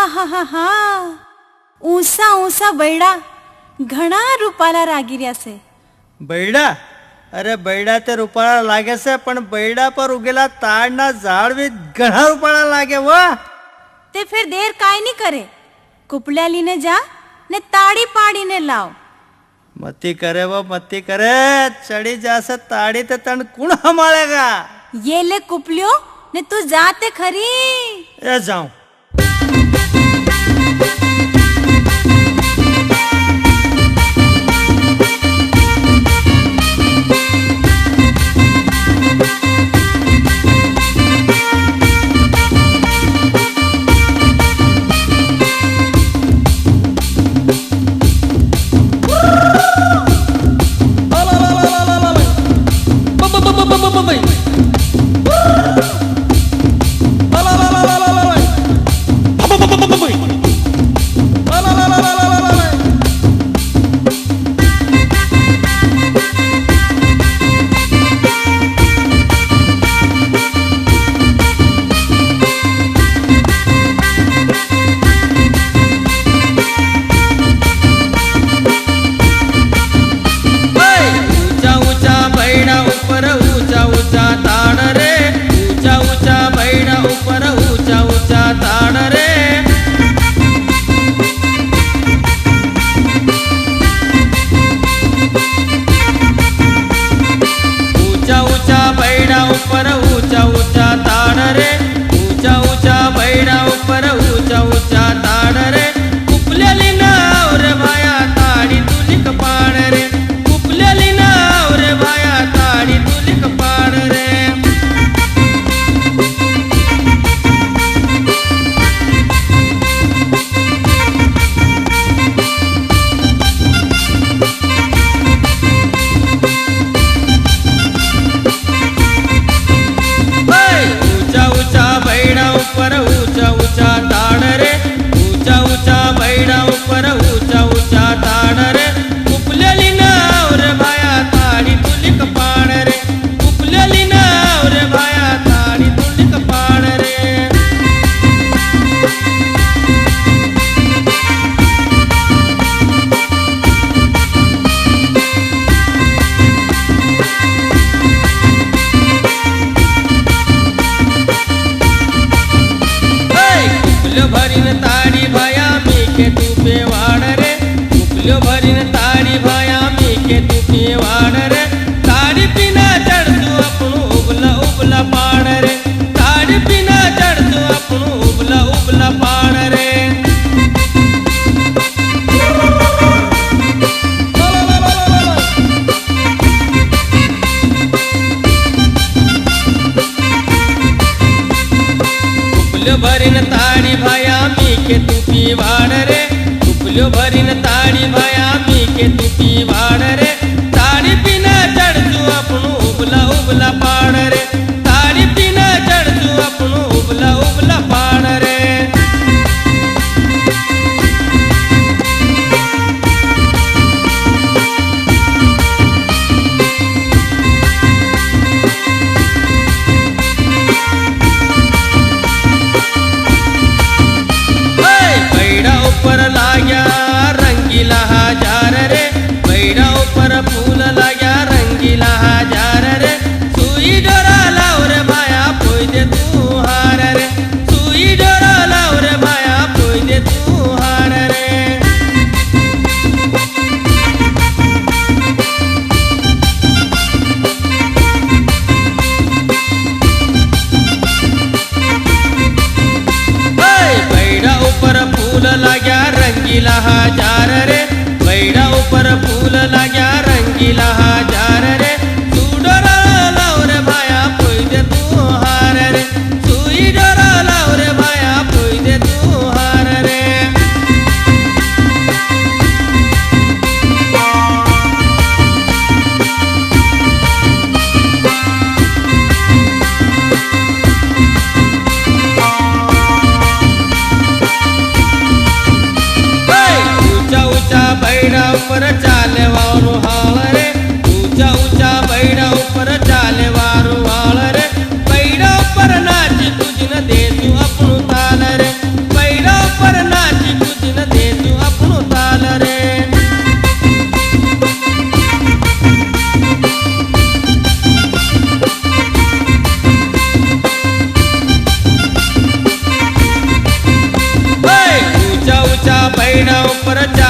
आहा ऊसा ऊसा बैडा घणा रूपाला रागिरी असे. बैडा अरे बैडा ते रुपाळा लागे से पण बैडा पर उगेला ताड़ना झाड़ भी घणा रुपाळा लागे वा. ते फिर देर काय नहीं करे, कुपल्या लीने जा ने ताड़ी पाड़ी ने लाओ. मती करे वो मती करे, चढ़ी जासे ताड़ी ते तन कुण हमालेगा. ये ले कुपलियो ने तू जाते खरी. ए जाऊं भरीन ताड़ी भाया मी के तू पीवाड़ रे, उपलो भरीन ताड़ी भाया मी के तू पीवाड़ रे. ताड़ी पीना चढ़ तू अपनू उबला उबला पाड़ रे, ताड़ी पीना चढ़ तू अपनू उबला उबला पाड़ रे. ऊपर लाग्या रंगीला हजार रे, बैडा ऊपर फूल लाग्या रंगीला हजार रे. सुई डोरा लाव रे भाया पोई दे तू हार रे, सुई डोरा लाव रे भाया पोई दे तू हार रे. बैडा ऊपर फूल लाग्या रंगीला हजार रे, बैडा ऊपर फूल लाग्या रंगीला हजार रे. तू डोरा लाव रे भाया पोई दे तू हार रे, सुई डोरा लाव रे भाया पोई दे तू हार रे. बैडा ऊपर चाले वारू हाल रे, ऊंचा ऊंचा बैडा ऊपर चाले वारू हाल रे. बैडा ऊपर नाच तुझ न दे तू अपनू ताल रे, बैडा ऊपर ઉપર